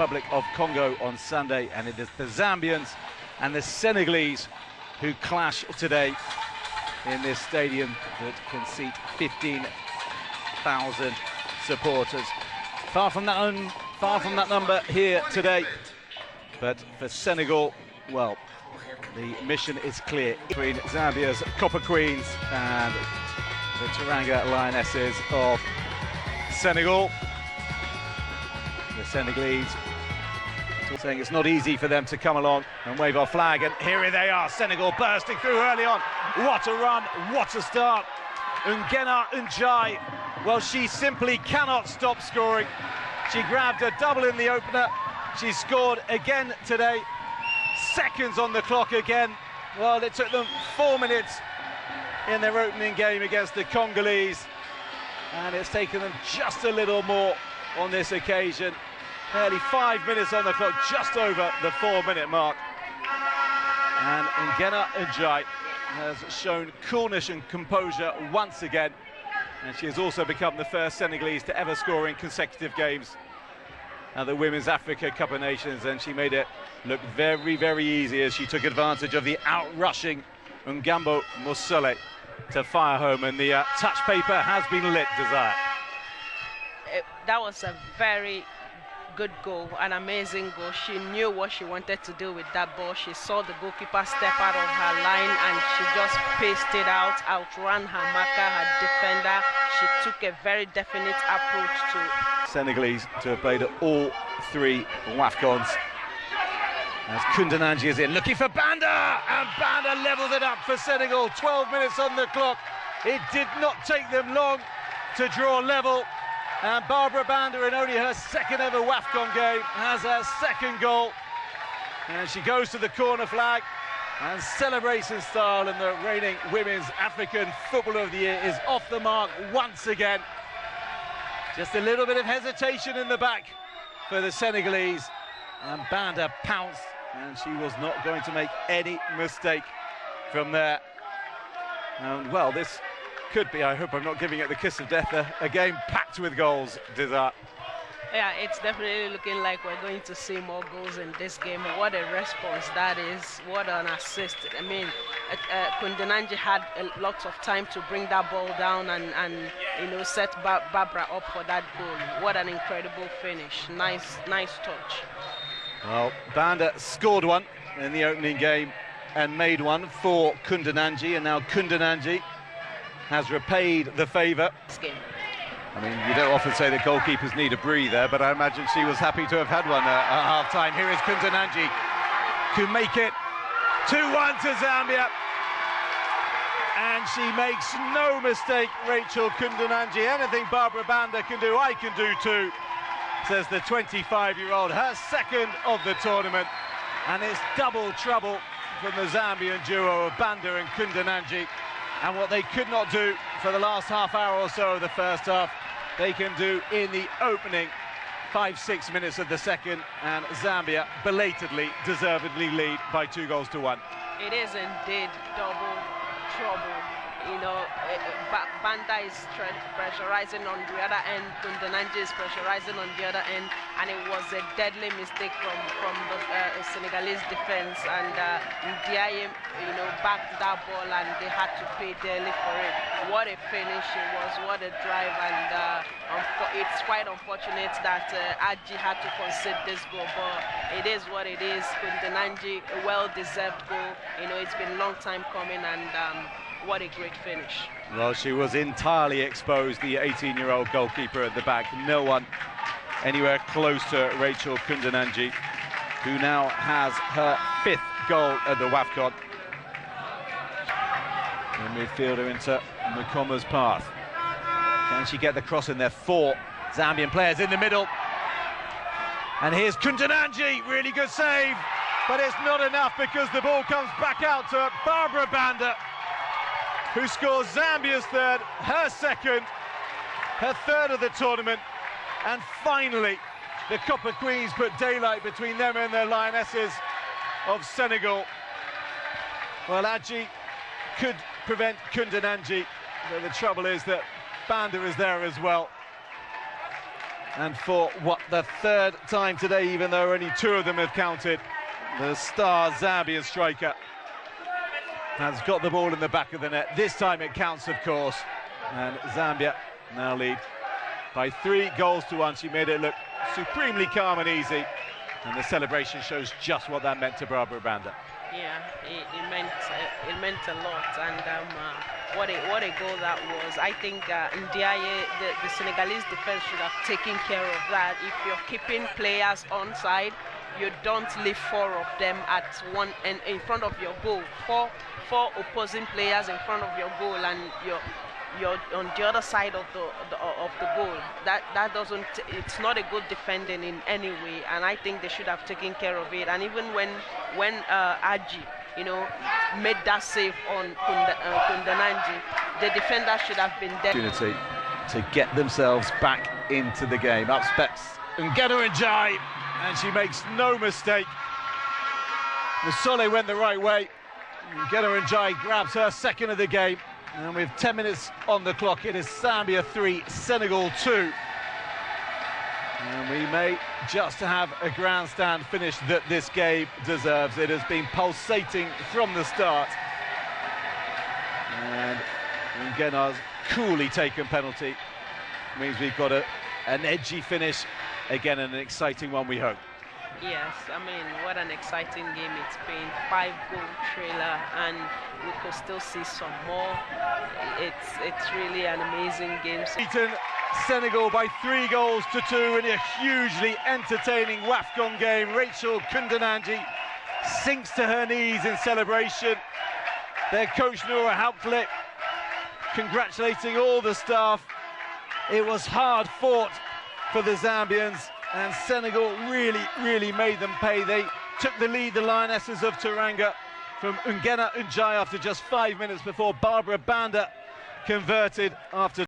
Republic of Congo on Sunday, and it is the Zambians and the Senegalese who clash today in this stadium that can seat 15,000 supporters. Far from that number here today, but for Senegal, well, the mission is clear between Zambia's Copper Queens and the Teranga Lionesses of Senegal. The Senegalese saying it's not easy for them to come along and wave our flag, and here they are, Senegal bursting through early on. What a run, what a start. Ngena Njai, well, she simply cannot stop scoring. She grabbed a double in the opener, she scored again today, seconds on the clock again. Well, it took them 4 minutes in their opening game against the Congolese, and it's taken them just a little more on this occasion. Nearly 5 minutes on the clock, just over the 4-minute mark. And Ngena Njai has shown coolness and composure once again, and she has also become the first Senegalese to ever score in consecutive games at the Women's Africa Cup of Nations, and she made it look very, very easy as she took advantage of the outrushing Ngambo Musole to fire home, and the touch paper has been lit, Desire. That was a very good goal, an amazing goal. She knew what she wanted to do with that ball. She saw the goalkeeper step out of her line and she just paced it out, outran her marker, her defender. She took a very definite approach to Senegalese to have played at all three WAFCONs. As Kundananji is in, looking for Banda, and Banda levels it up for Senegal. 12 minutes on the clock. It did not take them long to draw level. And Barbara Banda, in only her second ever WAFCON game, has her second goal. And she goes to the corner flag and celebrates in style, and the reigning Women's African Footballer of the Year is off the mark once again. Just a little bit of hesitation in the back for the Senegalese, and Banda pounced, and she was not going to make any mistake from there. And well, this could be, I hope I'm not giving it the kiss of death, a game packed with goals, Dizat. Yeah, it's definitely looking like we're going to see more goals in this game. What a response that is, what an assist. I mean, Kundananji had lots of time to bring that ball down and you know, set Barbara up for that goal. What an incredible finish. Nice touch. Well, Banda scored one in the opening game and made one for Kundananji, and now Kundananji has repaid the favour. I mean, you don't often say that goalkeepers need a breather, but I imagine she was happy to have had one at half-time. Here is Kundananji to make it 2-1 to Zambia. And she makes no mistake, Rachel Kundananji. Anything Barbara Banda can do, I can do too, says the 25-year-old. Her second of the tournament, and it's double trouble from the Zambian duo of Banda and Kundananji. And what they could not do for the last half hour or so of the first half, they can do in the opening 5-6 minutes of the second, and Zambia belatedly, deservedly lead by 2-1. It is indeed double trouble. You know, Banda is pressurizing on the other end, Kundananji is pressurizing on the other end, and it was a deadly mistake from the Senegalese defense, and Ndiaye, you know, backed that ball, and they had to pay dearly for it. What a finish it was, what a drive, and it's quite unfortunate that Aji had to concede this goal, but it is what it is. Kundananji, a well-deserved goal. You know, it's been a long time coming, and what a great finish. Well, she was entirely exposed, the 18-year-old goalkeeper at the back. No one anywhere close to Rachel Kundananji, who now has her 5th goal at the WAFCON. The midfielder into Makoma's path. Can she get the cross in there? 4 Zambian players in the middle. And here's Kundananji, really good save, but it's not enough because the ball comes back out to Barbara Banda, who scores Zambia's third, her second, her third of the tournament. And finally, the Copper Queens put daylight between them and their Lionesses of Senegal. Well, Aji could prevent Kundananji, but the trouble is that Banda is there as well. And for what, the third time today, even though only 2 of them have counted, the star Zambian striker has got the ball in the back of the net. This time it counts, of course, and Zambia now lead by 3 goals to 1. She made it look supremely calm and easy, and the celebration shows just what that meant to Barbara Banda. Yeah, it meant a lot, and what a goal that was. I think Ndiaye, the Senegalese defense should have taken care of that. If you're keeping players onside, you don't leave 4 of them at one end in front of your goal. Four opposing players in front of your goal, and you're on the other side of the goal. That doesn't. It's not a good defending in any way, and I think they should have taken care of it. And even when Aji, made that save on Kundananji, the defender should have been there. Opportunity to get themselves back into the game. Up steps Ngena Njai, and she makes no mistake. Musole went the right way. Ngena Njai grabs her second of the game. And with 10 minutes on the clock, it is Zambia 3, Senegal 2. And we may just have a grandstand finish that this game deserves. It has been pulsating from the start. And Ngena's coolly taken penalty means we've got an edgy finish, again an exciting one, we hope. Yes, I mean, what an exciting game it's been. 5-goal trailer, and we could still see some more. It's really an amazing game. Beaten Senegal by 3 goals to 2 in a hugely entertaining WAFCON game. Rachel Kundananji sinks to her knees in celebration. Their coach Nora Hauptflick congratulating all the staff. It was hard fought for the Zambians, and Senegal really made them pay. They took the lead, the Lionesses of Teranga, from Ngena Njai after just 5 minutes before Barbara Banda converted after